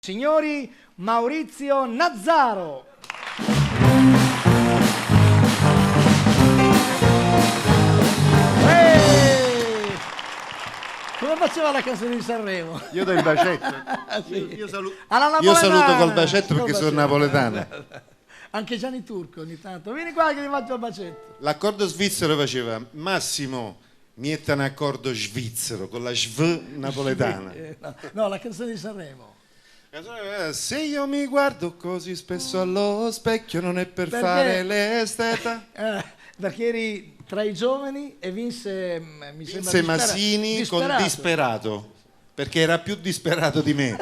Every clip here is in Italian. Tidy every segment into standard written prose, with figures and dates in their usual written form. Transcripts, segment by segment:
Signori, Maurizio Nazzaro. Come faceva la canzone di Sanremo? Io do il bacetto. Sì. Io Alla saluto col bacetto perché sono napoletano. Anche Gianni Turco ogni tanto. Vieni qua che ti faccio il bacetto. L'accordo svizzero faceva Massimo, mietta un accordo svizzero con la sv napoletana. No, la canzone di Sanremo. Se io mi guardo così spesso allo specchio non è per fare l'esteta. Perché eri tra i giovani e vinse, mi sembra, Vinse Masini con Disperato, perché era più disperato di me.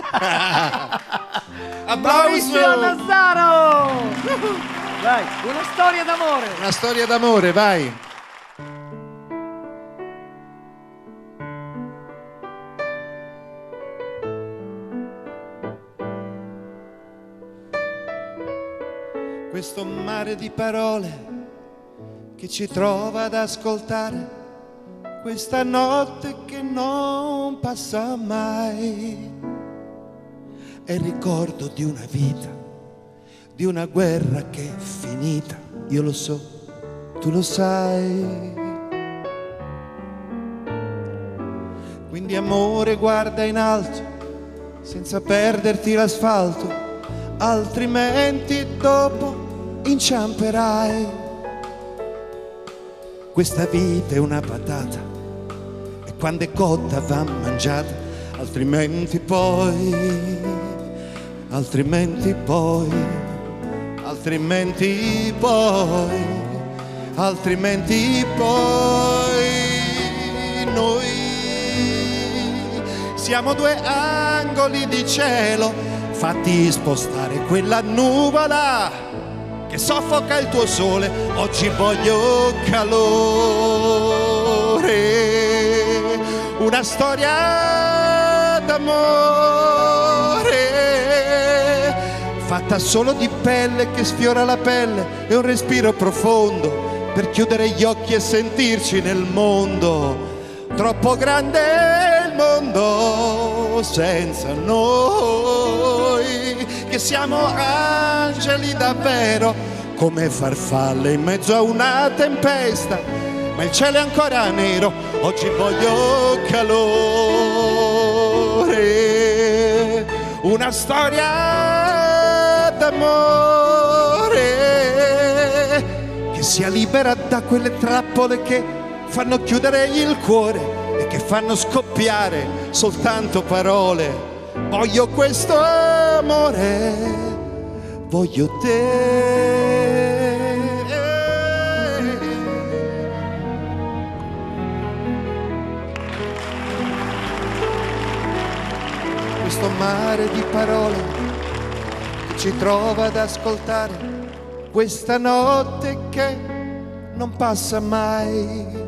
Maurizio Nazzaro! Vai, una storia d'amore. Una storia d'amore, vai. Questo mare di parole che ci trova ad ascoltare, questa notte che non passa mai, è il ricordo di una vita, di una guerra che è finita. Io lo so, tu lo sai. Quindi amore, guarda in alto senza perderti l'asfalto, altrimenti dopo inciamperai. Questa vita è una patata e quando è cotta va mangiata, altrimenti poi noi siamo due angoli di cielo fatti spostare quella nuvola che soffoca il tuo sole. Oggi voglio calore, una storia d'amore fatta solo di pelle che sfiora la pelle e un respiro profondo per chiudere gli occhi e sentirci nel mondo. Troppo grande è il mondo senza noi, che siamo angeli davvero, come farfalle in mezzo a una tempesta, ma il cielo è ancora nero. Oggi voglio calore, una storia d'amore che sia libera da quelle trappole che fanno chiudere il cuore e che fanno scoppiare soltanto parole. Voglio questo amore, voglio te. Questo mare di parole che ci trova ad ascoltare, questa notte che non passa mai,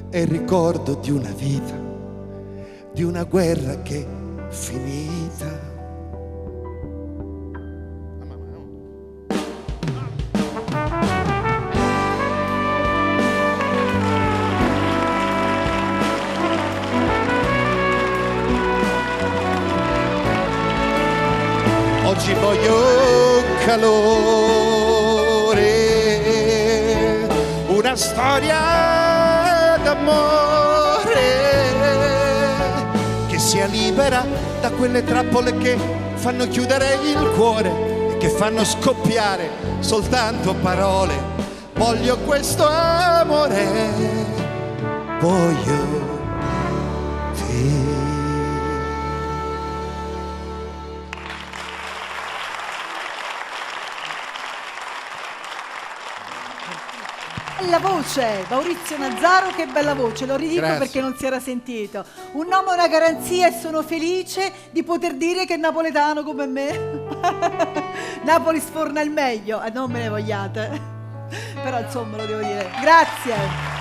è il ricordo di una vita, di una guerra che è finita. Oggi voglio calore, una storia d'amore che sia libera da quelle trappole che fanno chiudere il cuore e che fanno scoppiare soltanto parole. Voglio questo amore, voglio te. La voce, Maurizio Nazzaro, che bella voce, lo ridico. Grazie. Perché non si era sentito. Un nome e una garanzia, e sono felice di poter dire che è napoletano come me. Napoli sforna il meglio, non me ne vogliate, però insomma lo devo dire. Grazie.